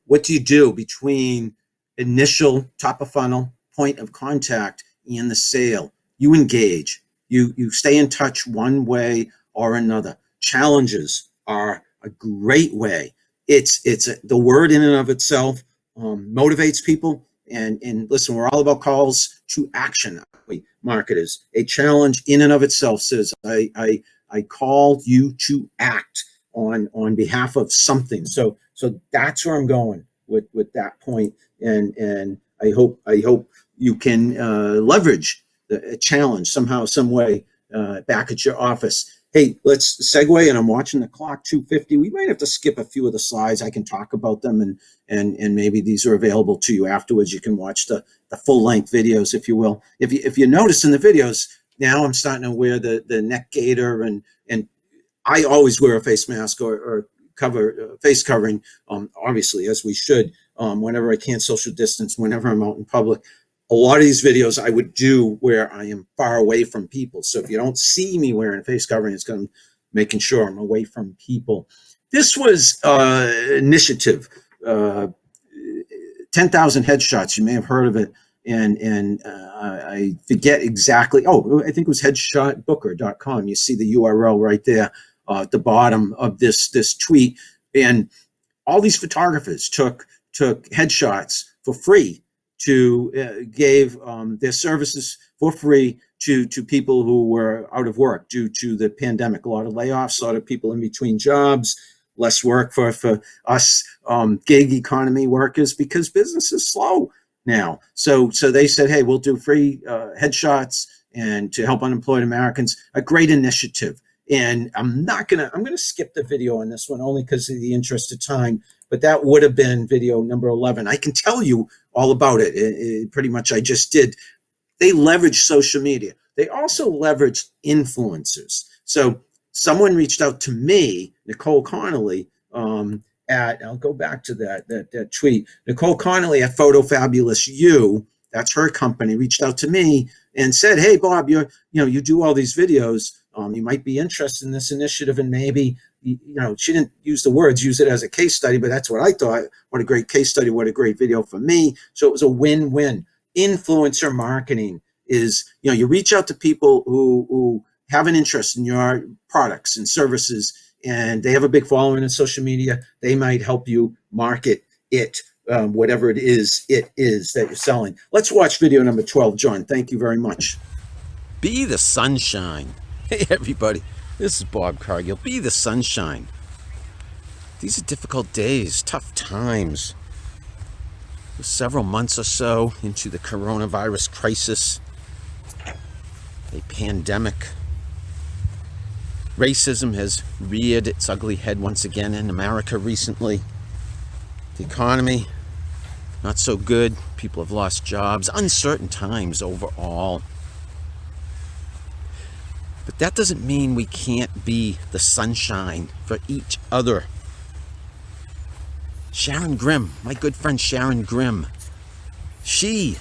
what do you do between initial top of funnel, point of contact, and the sale? You engage. You stay in touch one way or another. Challenges are a great way. The word in and of itself motivates people. And listen, we're all about calls to action. We marketers, a challenge in and of itself says, I call you to act on behalf of something. So that's where I'm going with that point. And I hope you can leverage a challenge somehow, some way back at your office. Hey, let's segue, and I'm watching the clock, 2:50. We might have to skip a few of the slides. I can talk about them, and maybe these are available to you afterwards. You can watch the full-length videos, if you will. If you notice in the videos, now I'm starting to wear the neck gaiter, and I always wear a face mask or face covering, obviously, as we should, whenever I can social distance, whenever I'm out in public. A lot of these videos I would do where I am far away from people. So if you don't see me wearing a face covering, it's going to making sure I'm away from people. This was initiative, 10,000 headshots. You may have heard of it. And I forget exactly. Oh, I think it was headshotbooker.com. You see the URL right there at the bottom of this tweet. And all these photographers took took headshots for free to gave their services for free to people who were out of work due to the pandemic. A lot of layoffs, a lot of people in between jobs, less work for us gig economy workers because business is slow now. So they said, hey, we'll do free headshots and to help unemployed Americans. A great initiative. And I'm gonna skip the video on this one only because of the interest of time, but that would have been video number 11. I can tell you all about it. Pretty much I just did. They leverage social media. They also leverage influencers. So someone reached out to me, Nicole Connolly, I'll go back to that tweet. Nicole Connolly at Photo Fabulous You, that's her company, reached out to me and said, hey, Bob, you do all these videos. You might be interested in this initiative, and maybe, she didn't use the words, use it as a case study, but that's what I thought. What a great case study. What a great video for me. So it was a win-win. Influencer marketing is, you reach out to people who have an interest in your products and services, and they have a big following on social media. They might help you market it, whatever it is that you're selling. Let's watch video number 12. John, thank you very much. Be the sunshine. Hey, everybody. This is Bob Cargill. Be the sunshine. These are difficult days, tough times. We're several months or so into the coronavirus crisis, a pandemic. Racism has reared its ugly head once again in America recently. The economy, not so good. People have lost jobs. Uncertain times overall. But that doesn't mean we can't be the sunshine for each other. Sharon Grimm, my good friend Sharon Grimm, she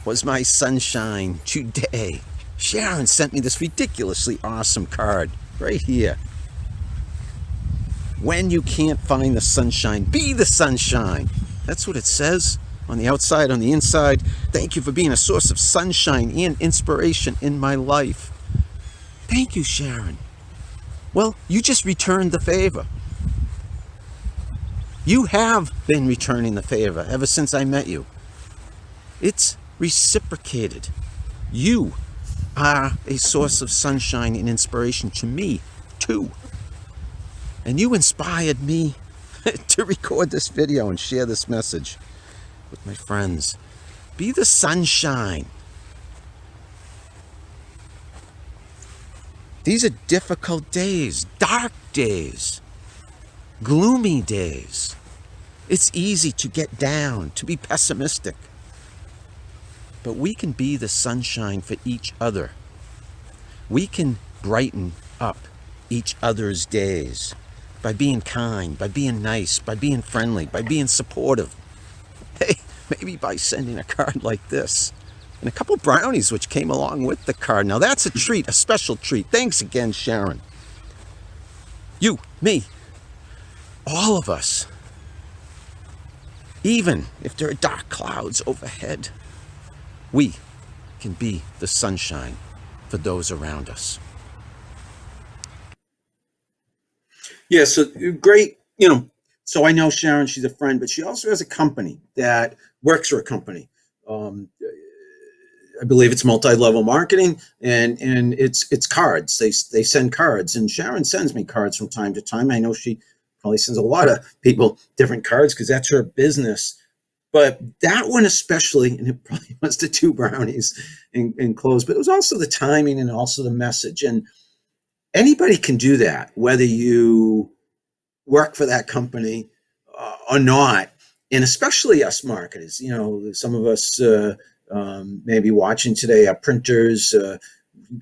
was my sunshine today. Sharon sent me this ridiculously awesome card right here. When you can't find the sunshine, be the sunshine. That's what it says on the outside, on the inside. Thank you for being a source of sunshine and inspiration in my life. Thank you, Sharon. Well, you just returned the favor. You have been returning the favor ever since I met you. It's reciprocated. You are a source of sunshine and inspiration to me, too. And you inspired me to record this video and share this message with my friends. Be the sunshine. These are difficult days, dark days, gloomy days. It's easy to get down, to be pessimistic. But we can be the sunshine for each other. We can brighten up each other's days by being kind, by being nice, by being friendly, by being supportive. Hey, maybe by sending a card like this. And a couple brownies which came along with the card. Now that's a treat, a special treat. Thanks again, Sharon. You, me, all of us. Even if there are dark clouds overhead, we can be the sunshine for those around us. Yeah, so great, so I know Sharon, she's a friend, but she also has a company that works for a company. I believe it's multi-level marketing, and it's cards. They send cards, and Sharon sends me cards from time to time. I know she probably sends a lot of people different cards because that's her business. But that one especially, and it probably was the 2 brownies and clothes, but it was also the timing and also the message. And anybody can do that, whether you work for that company or not. And especially us marketers, some of us maybe watching today are printers.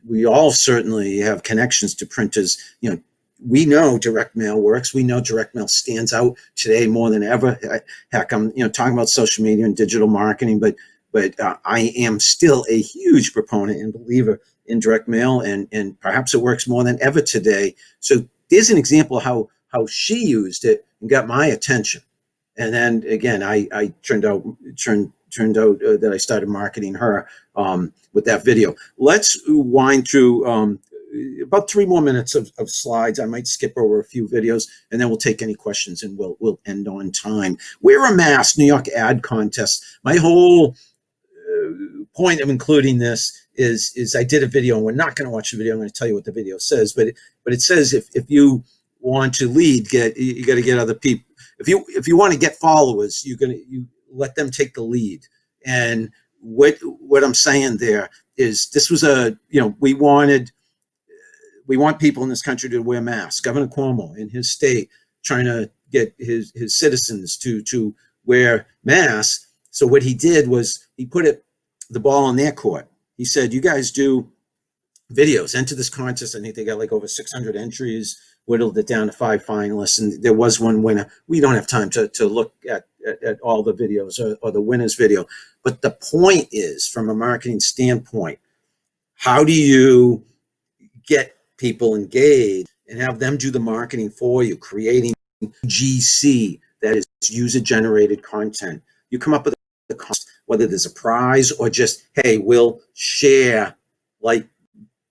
We all certainly have connections to printers. We know direct mail works. We know direct mail stands out today more than ever. Heck, I'm talking about social media and digital marketing, but I am still a huge proponent and believer in direct mail, and perhaps it works more than ever today. So there's an example of how she used it and got my attention. And then again, I turned out that I started marketing her with that video. Let's wind through about 3 more minutes of slides. I might skip over a few videos, and then we'll take any questions, and we'll end on time. Wear a mask, New York ad contest. My whole point of including this is I did a video, and we're not going to watch the video. I'm going to tell you what the video says, but it says if you want to lead, you got to get other people. If you want to get followers, you let them take the lead. And what I'm saying there is, this was we want people in this country to wear masks. Governor Cuomo in his state trying to get his citizens to wear masks. So what he did was he put the ball on their court. He said, you guys do videos, enter this contest. I think they got like over 600 entries, whittled it down to 5 finalists, and there was one winner. We don't have time to look at all the videos or the winner's video. But the point is, from a marketing standpoint, how do you get people engaged and have them do the marketing for you, creating GC, that is user-generated content? You come up with the cost, whether there's a prize or just, hey, we'll share, like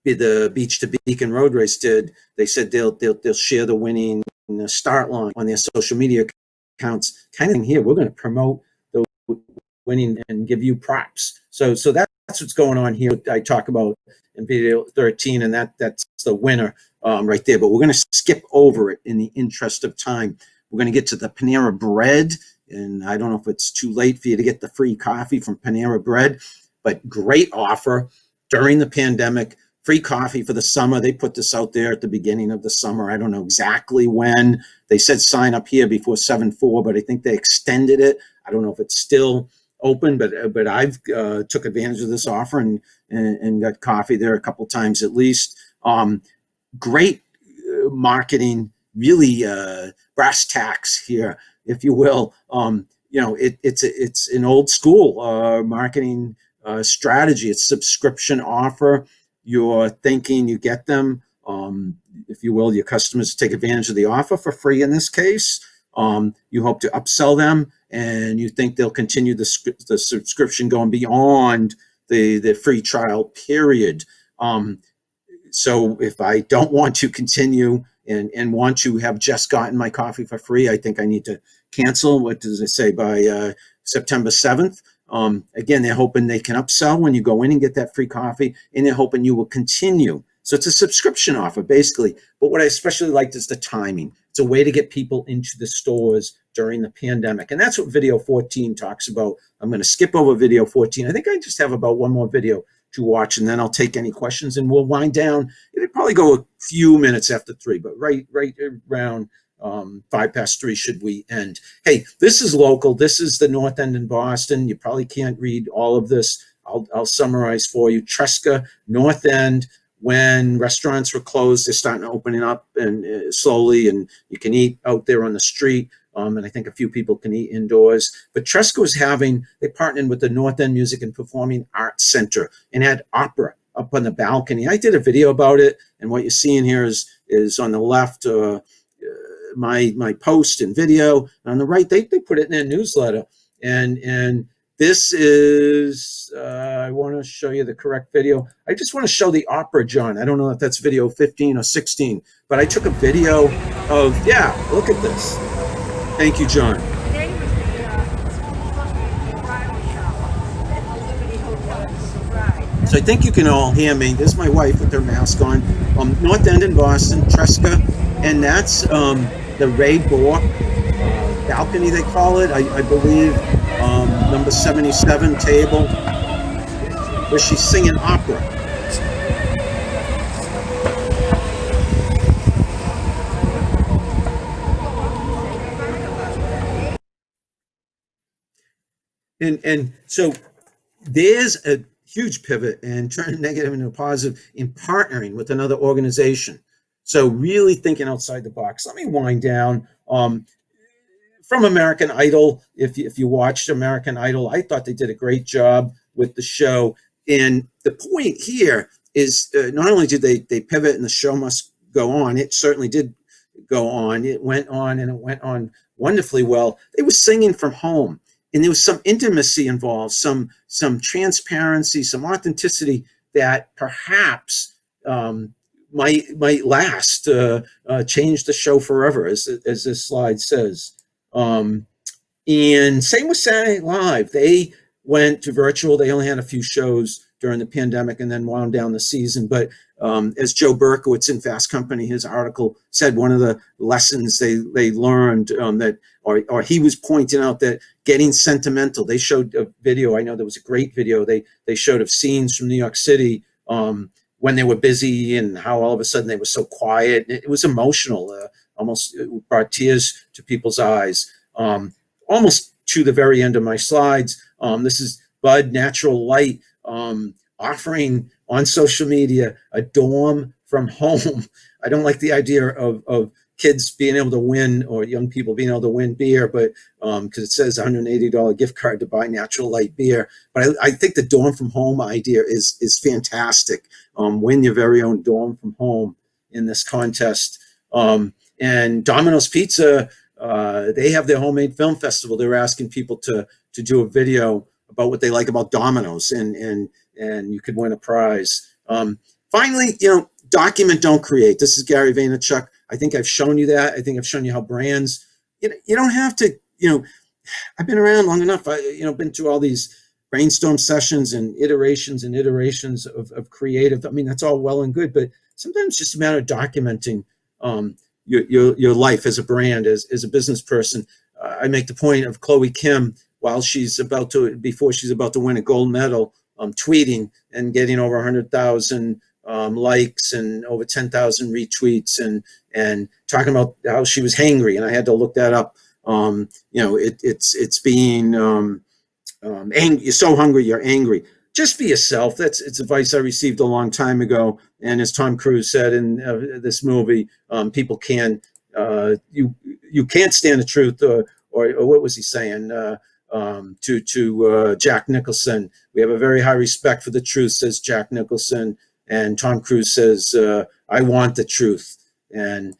the Beach to Beacon Road Race did. They said they'll share the winning start line on their social media accounts. Kind of here, we're going to promote the winning and give you props. So that's what's going on here. I talk about in video 13, and that's the winner right there. But we're going to skip over it in the interest of time. We're going to get to the Panera Bread, and I don't know if it's too late for you to get the free coffee from Panera Bread, but great offer during the pandemic. Free coffee for the summer. They put this out there at the beginning of the summer. I don't know exactly when. They said sign up here before 7/4, but I think they extended it. I don't know if it's still open, but I've took advantage of this offer and got coffee there a couple times at least. Great marketing, really brass tacks here, if you will. It's an old school marketing strategy. It's subscription offer. You're thinking you get them, if you will, your customers take advantage of the offer for free in this case. You hope to upsell them, and you think they'll continue the subscription going beyond the free trial period. So if I don't want to continue and want to have just gotten my coffee for free, I think I need to cancel. What does it say? By September 7th. Again, they're hoping they can upsell when you go in and get that free coffee, and they're hoping you will continue. So it's a subscription offer, basically. But what I especially liked is the timing. It's a way to get people into the stores during the pandemic. And that's what video 14 talks about. I'm going to skip over video 14. I think I just have about one more video to watch, and then I'll take any questions, and we'll wind down. It'll probably go a few minutes after 3, but right around 3:05 should we end. Hey, this is local. This is the North End in Boston. You probably can't read all of this. I'll summarize for you. Tresca, North End. When restaurants were closed, they're starting to open up and slowly, and you can eat out there on the street. And I think a few people can eat indoors. But Tresca was they partnered with the North End Music and Performing Arts Center and had opera up on the balcony. I did a video about it, and what you're seeing here is on the left, my post and video. And on the right, they put it in their newsletter. And this is, I want to show you the correct video. I just want to show the opera, John. I don't know if that's video 15 or 16, but I took a video of, yeah, look at this. Thank you, John. So I think you can all hear me. This is my wife with her mask on. North End in Boston, Tresca, and that's the Ray Bork balcony, they call it, I believe, number 77 table, where she's singing opera. And so there's a huge pivot and turning negative into a positive in partnering with another organization. So really thinking outside the box. Let me wind down. From American Idol, if you watched American Idol, I thought they did a great job with the show. And the point here is not only did they pivot and the show must go on, it certainly did go on. It went on, and it went on wonderfully well. They were singing from home, and there was some intimacy involved, some transparency, some authenticity that perhaps might last, change the show forever, as this slide says. And same with Saturday Night Live. They went to virtual. They only had a few shows during the pandemic and then wound down the season. But as Joe Berkowitz in Fast Company, his article said, one of the lessons they learned that, or he was pointing out that getting sentimental. They showed a video. I know there was a great video they showed of scenes from New York City when they were busy and how all of a sudden they were so quiet. It was emotional, almost brought tears to people's eyes. Almost to the very end of my slides. This is Bud Natural Light offering on social media a dorm from home. I don't like the idea of kids being able to win, or young people being able to win beer, but because it says $180 gift card to buy Natural Light beer. But I think the dorm from home idea is fantastic. Win your very own dorm from home in this contest. And Domino's Pizza, they have their homemade film festival. They're asking people to do a video about what they like about Domino's, and you could win a prize. Finally, document, don't create. This is Gary Vaynerchuk. I think I've shown you that. I think I've shown you how brands, you don't have to, I've been around long enough. Been through all these brainstorm sessions and iterations of creative. I mean, that's all well and good, but sometimes it's just a matter of documenting your life as a brand, as a business person. I make the point of Chloe Kim before she's about to win a gold medal, tweeting and getting over 100,000 likes and over 10,000 retweets, and talking about how she was hangry, and I had to look that up. It's being angry. You're so hungry, you're angry. Just be yourself. It's advice I received a long time ago. And as Tom Cruise said in this movie, people you can't stand the truth, or what was he saying to Jack Nicholson? We have a very high respect for the truth, says Jack Nicholson, and Tom Cruise says, I want the truth. And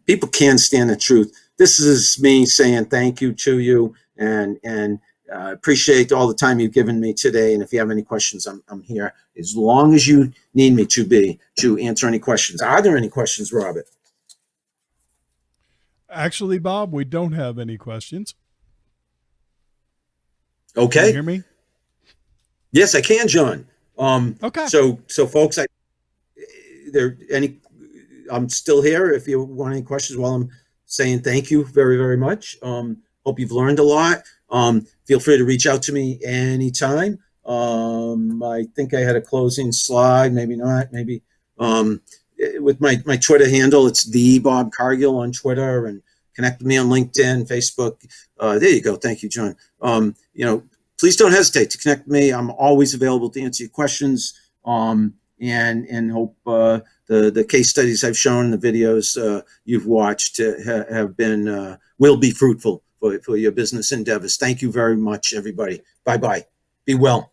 people can stand the truth. This is me saying thank you to you, and appreciate all the time you've given me today. And if you have any questions, I'm here as long as you need me to answer any questions. Are there any questions, Robert? Actually, Bob, we don't have any questions. Okay. Can you hear me? Yes, I can, John. Okay. So folks, I'm still here if you want any questions while I'm saying thank you very, very much. Hope you've learned a lot. Feel free to reach out to me anytime. I think I had a closing slide, maybe not, maybe with my Twitter handle. It's the Bob Cargill on Twitter, and connect with me on LinkedIn, Facebook. There you go. Thank you, John. Please don't hesitate to connect with me. I'm always available to answer your questions. And hope the case studies I've shown, the videos you've watched have been will be fruitful for your business endeavors. Thank you very much, everybody. Bye-bye. Be well.